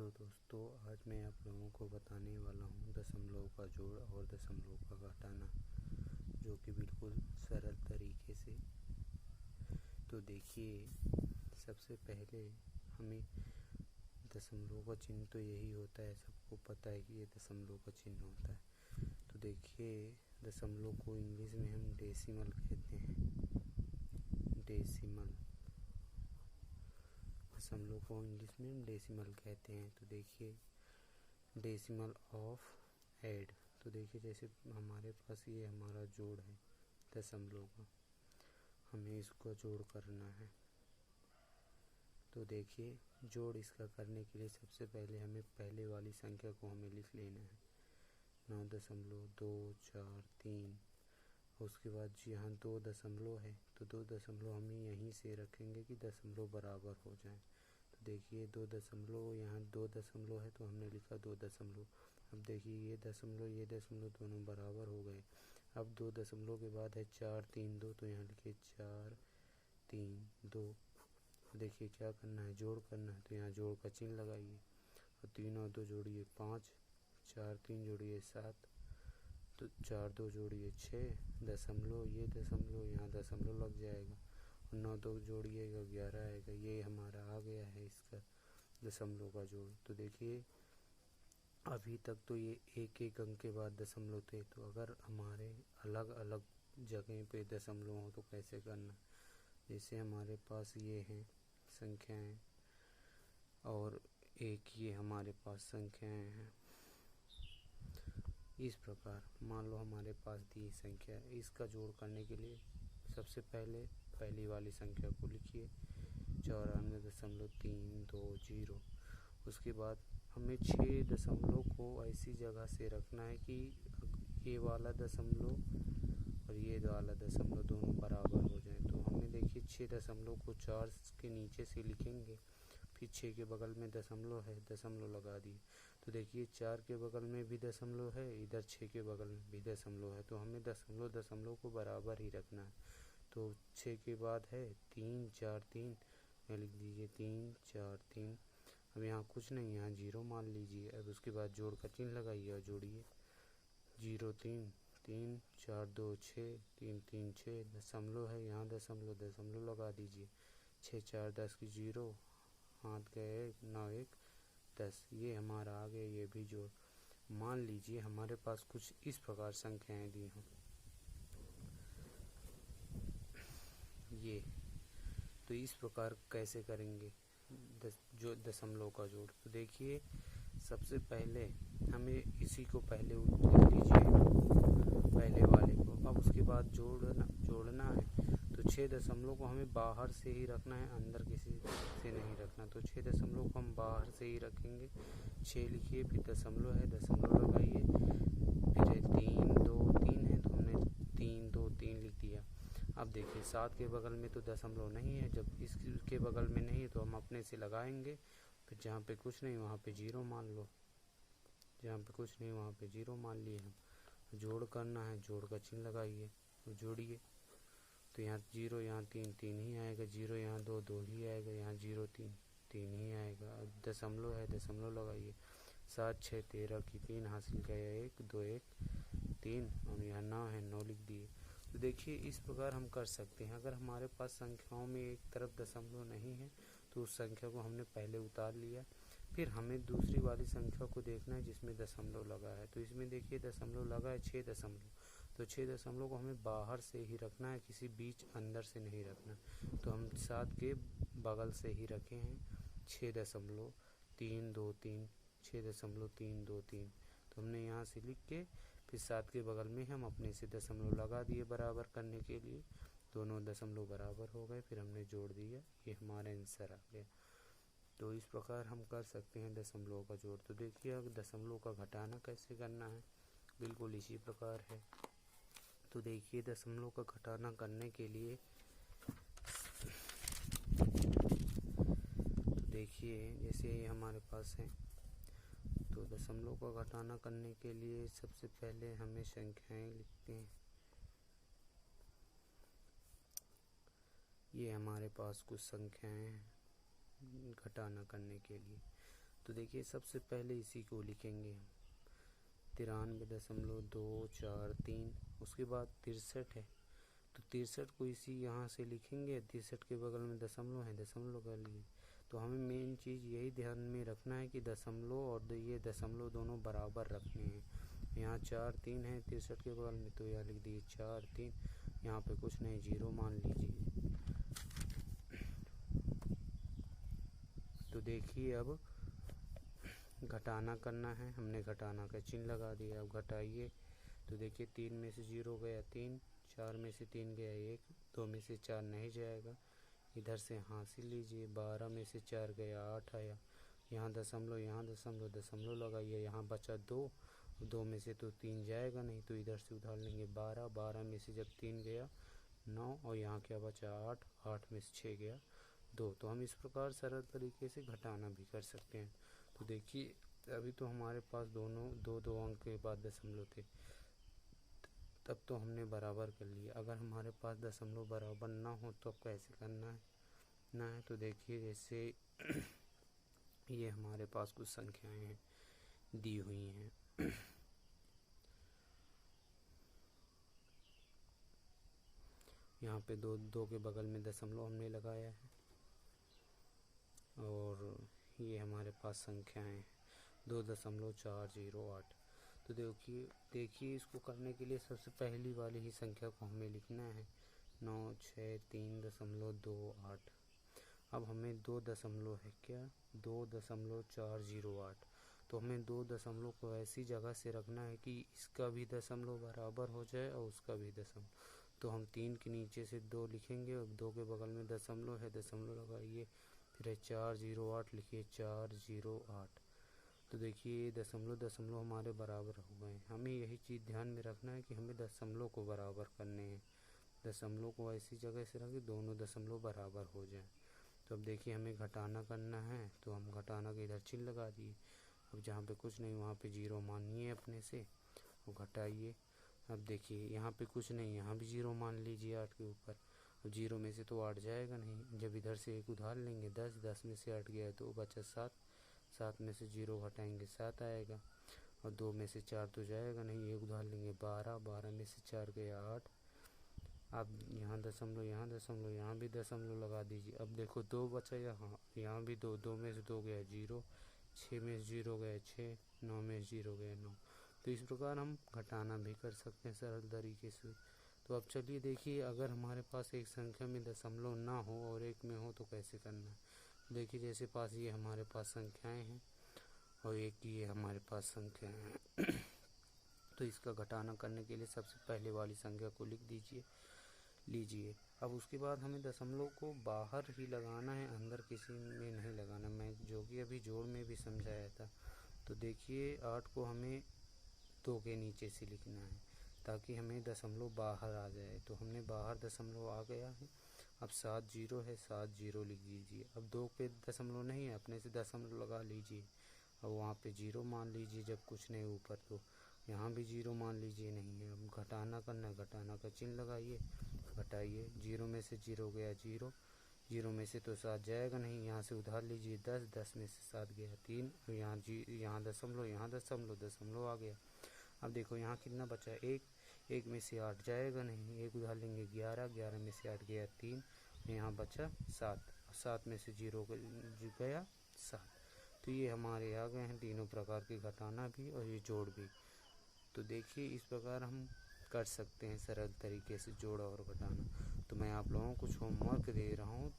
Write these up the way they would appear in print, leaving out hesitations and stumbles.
Hello दोस्तों, आज मैं आप लोगों को बताने वाला हूँ दशमलव का जोड़ और दशमलव का घटाना, जो कि बिल्कुल सरल तरीके से। तो देखिए, सबसे पहले हमें दशमलव का चिन्ह तो यही होता है, सबको पता है कि ये दशमलव का चिन्ह होता है। तो देखिए, दशमलव को इंग्लिश में हम डेसिमल कहते हैं। दशमलव को इंग्लिश में हम डेसिमल कहते हैं। तो देखिए, डेसिमल ऑफ ऐड। तो देखिए, जैसे हमारे पास ये हमारा जोड़ है दशमलव का, हमें इसको जोड़ करना है। तो देखिए, जोड़ इसका करने के लिए सबसे पहले हमें पहले वाली संख्या को हमें लिख लेना है 9.243। उसके बाद यहाँ 2 दशमलव है, तो 2 दशमलव हम यहीं से रखेंगे कि दशमलव बराबर हो जाए। तो देखिए, 2 दशमलव, यहाँ 2 दशमलव है तो हमने लिखा 2 दशमलव। अब देखिए, ये दशमलव दोनों बराबर हो गए। अब 2 दशमलव के बाद है 4 3 2, तो यहाँ लिखिए 4 3 2। देखिए, क्या करना है, जोड़ करना है, तो यहाँ जोड़ का चिन्ह लगाइए और 3 और 2 जोड़िए 5, 4 3 जोड़िए 7, तो 4 2 जोड़िए 6 दशमलव, ये दशमलव यहाँ दशमलव लग जाएगा, और 9 2 जोड़िएगा 11 आएगा। ये हमारा आ गया है इसका दशमलव का जोड़। तो देखिए, अभी तक तो ये एक एक अंक के बाद दशमलव थे, तो अगर हमारे अलग अलग जगह पे दशमलव हो तो कैसे करना। जैसे हमारे पास ये हैं संख्याएं और एक ये हमारे पास संख्याएं हैं। इस प्रकार मान लो हमारे पास दी संख्या है, इसका जोड़ करने के लिए सबसे पहले पहली वाली संख्या को लिखिए 94.320। उसके बाद हमें 6 दशमलव को ऐसी जगह से रखना है कि ये वाला दशमलव और ये वाला दशमलव दोनों बराबर हो जाए। तो हमने देखिए 6 दशमलव को 4 के नीचे से लिखेंगे, फिर 6 के बगल में दशमलव है, दशमलव लगा दिए। तो देखिए, 4 के बगल में भी दशमलव है, इधर 6 के बगल में भी दशमलव है, तो हमें दशमलव को बराबर ही रखना है। तो 6 के बाद है 3 4 3, यहाँ लिख दीजिए 3 4 3। अब यहाँ कुछ नहीं, यहाँ 0 मान लीजिए। अब उसके बाद जोड़ का चिन्ह लगाइए और जोड़िए 0 3 3 4 2 6 3 3 6, दशमलव है यहाँ दशमलव लगा दीजिए। 6 4 10 की 0, हाथ गए 9 1 10, ये हमारा आ गया ये भी जोड़। मान लीजिए हमारे पास कुछ इस प्रकार संख्याएं दी हों, ये तो इस प्रकार कैसे करेंगे जो दशमलव का जोड़। तो देखिए, सबसे पहले हमें इसी को पहले लिख लीजिए, पहले वाले को। अब उसके बाद जोड़ना है, तो 6 दशमलव को हमें बाहर से ही रखना है, अंदर किसी से नहीं रखना। तो 6 दशमलव को हम बाहर से ही रखेंगे। 6 लिखिए, फिर दशमलव है, दशमलव लगाइए, फिर 3 2 3 है, तो हमने 3 2 3 लिख दिया। अब देखिए, 7 के बगल में तो दशमलव नहीं है, जब इसके बगल में नहीं है तो हम अपने से लगाएंगे। फिर जहाँ पे कुछ नहीं वहाँ पे 0 मान लो, जहाँ पे कुछ नहीं वहाँ पे 0 मान लिए हम। जोड़ करना है, जोड़ का चिन्ह लगाइए और जोड़िए। तो यहाँ 0 यहाँ 3 3 ही आएगा, 0 यहाँ 2 2 ही आएगा, यहाँ 0 3 3 ही आएगा। अब दशमलव है, दशमलव लगाइए। 7 6 13 की 3 हासिल गया, 1 2 1 3, और यहाँ 9 है, 9 लिख दिए। तो देखिए, इस प्रकार हम कर सकते हैं। अगर हमारे पास संख्याओं में एक तरफ दशमलव नहीं है तो उस संख्या को हमने पहले उतार लिया, फिर हमें दूसरी वाली संख्या को देखना है जिसमें दशमलव लगा है। तो इसमें देखिए दशमलव लगा है 6 दशमलव, तो 6 दशमलव को हमें बाहर से ही रखना है, किसी बीच अंदर से नहीं रखना। तो हम 7 के बगल से ही रखे हैं 6.323, 6.323। तो हमने यहाँ से लिख के फिर 7 के बगल में हम अपने से दशमलव लगा दिए बराबर करने के लिए। दोनों दशमलव बराबर हो गए, फिर हमने जोड़ दिया, ये हमारा आंसर आ गया। तो इस प्रकार हम कर सकते हैं दशमलव का जोड़। तो देखिए, अब दशमलव का घटाना कैसे करना है, बिल्कुल इसी प्रकार है। तो देखिए, दशमलव का घटाना करने के लिए तो देखिए, जैसे ये हमारे पास है, तो दशमलव का घटाना करने के लिए सबसे पहले हमें संख्याएं लिखते हैं। ये हमारे पास कुछ संख्याएं हैं घटाना करने के लिए। तो देखिए सबसे पहले इसी को लिखेंगे हम 93.243। उसके बाद 63 है तो 63 को इसी यहाँ से लिखेंगे। 63 के बगल में दशमलव है, दशमलव का लिए। तो हमें मेन चीज़ यही ध्यान में रखना है कि दशमलव और ये दशमलव दोनों बराबर रखने हैं। यहाँ 4 3 है 63 के बगल में, तो यहाँ लिख दिए 4 3। यहाँ पे कुछ नहीं, 0 मान लीजिए। तो देखिए अब घटाना करना है, हमने घटाना का चिन्ह लगा दिया। अब घटाइए तो देखिए 3 में से 0 गया 3, 4 में से 3 गया 1, 2 में से 4 नहीं जाएगा, इधर से हासिल लीजिए। 12 में से 4 गया 8 आया। यहाँ दशमलव, यहाँ दशमलव, दशमलव लगाइए। यहाँ बचा 2, 2 में से तो 3 जाएगा नहीं, तो इधर से उधार लेंगे 12, 12 में से जब 3 गया 9, और यहाँ क्या बचा 8, 8 में से 6 गया 2। तो हम इस प्रकार सरल तरीके से घटाना भी कर सकते हैं। तो देखिए अभी तो हमारे पास दोनों दो अंक के बाद दशमलव थे, तब तो हमने बराबर कर लिया। अगर हमारे पास दशमलव बराबर ना हो तो अब कैसे करना है तो देखिए जैसे ये हमारे पास कुछ संख्याएं हैं दी हुई हैं। यहाँ पे दो के बगल में दशमलव हमने लगाया है, और ये हमारे पास संख्याएं हैं 2.408। तो देखिए इसको करने के लिए सबसे पहली वाली ही संख्या को हमें लिखना है 963.28। अब हमें 2 दशमलव है क्या 2.408, तो हमें 2 दशमलव को ऐसी जगह से रखना है कि इसका भी दशमलव बराबर हो जाए और उसका भी दशमलव। तो हम 3 के नीचे से 2 लिखेंगे और 2 के बगल में दशमलव है, दशमलव लगाइए, फिर 408 लिखिए 408। तो देखिए दशमलव हमारे बराबर हो गए। हमें यही चीज़ ध्यान में रखना है कि हमें दशमलव को बराबर करने हैं। दशमलव को ऐसी जगह से रखें दोनों दशमलव बराबर हो जाए। तो अब देखिए हमें घटाना करना है, तो हम घटाना के इधर चिन्ह लगा दिए। अब जहाँ पे कुछ नहीं वहाँ पे 0 मानिए अपने से और घटाइए। अब देखिए यहाँ पे कुछ नहीं, यहाँ भी 0 मान लीजिए 8 के ऊपर। अब 0 में से तो 8 जाएगा नहीं, जब इधर से एक उधार लेंगे 10, 10 में से 8 गया तो बचा 7, 7 में से 0 घटाएंगे 7 आएगा। और 2 में से 4 तो जाएगा नहीं, एक उधार लेंगे 12, 12 में से 4 गया 8। अब यहाँ दशमलव, यहाँ दशमलव, यहाँ भी दशमलव लगा दीजिए। अब देखो 2 बचा, यहाँ भी 2, 2 में से 2 गया 0, 6 में से 0 गया 6, 9 में से 0 गया 9। तो इस प्रकार हम घटाना भी कर सकते हैं सरल तरीके से। तो अब चलिए देखिए अगर हमारे पास एक संख्या में दशमलव ना हो और एक में हो तो कैसे करना है। देखिए जैसे पास ये हमारे पास संख्याएं हैं और एक ये हमारे पास संख्याएं हैं। तो इसका घटाना करने के लिए सबसे पहले वाली संख्या को लिख लीजिए। अब उसके बाद हमें दशमलव को बाहर ही लगाना है, अंदर किसी में नहीं लगाना, मैं जो कि अभी जोड़ में भी समझाया था। तो देखिए 8 को हमें 2 के नीचे से लिखना है ताकि हमें दशमलव बाहर आ जाए। तो हमने बाहर दशमलव आ गया है। अब 7 0 है, 7 0 लिख दीजिए। अब 2 पे दशमलव नहीं है, अपने से दशमलव लगा लीजिए। अब वहाँ पे 0 मान लीजिए जब कुछ नहीं ऊपर, तो यहाँ भी 0 मान लीजिए नहीं है। अब घटाना करना है, घटाना का चिन्ह लगाइए, घटाइए। 0 में से 0 गया 0, 0 में से तो 7 जाएगा नहीं, यहाँ से उधार लीजिए 10, 10 में से 7 गया 3, और यहाँ दशमलव, यहाँ दशमलव आ गया। अब देखो यहाँ कितना बचा, 1, 1 में से 8 जाएगा नहीं, एक उधार लेंगे 11, 11 में से 8 गया 3, यहाँ बचा 7, 7 में से 0 गया 7। तो ये हमारे आ गए हैं तीनों प्रकार के घटाना भी और ये जोड़ भी। तो देखिए इस प्रकार हम कर सकते हैं सरल तरीके से जोड़ और घटाना। तो मैं आप लोगों को कुछ होमवर्क दे रहा हूँ,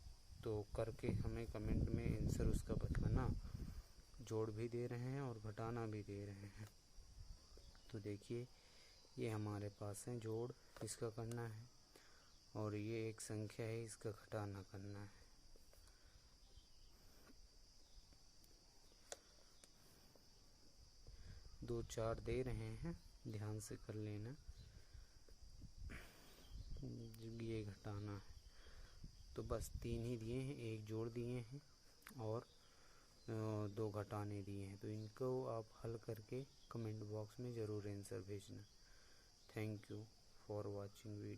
तो करके हमें कमेंट में आंसर उसका बताना। जोड़ भी दे रहे हैं और घटाना भी दे रहे हैं। तो देखिए ये हमारे पास है जोड़, इसका करना है, और ये एक संख्या है इसका घटाना करना है। दो 4 दे रहे हैं, ध्यान से कर लेना। ये घटाना है, तो बस 3 ही दिए हैं, एक जोड़ दिए हैं और 2 घटाने दिए हैं। तो इनको आप हल करके कमेंट बॉक्स में ज़रूर आंसर भेजना। Thank you for watching video.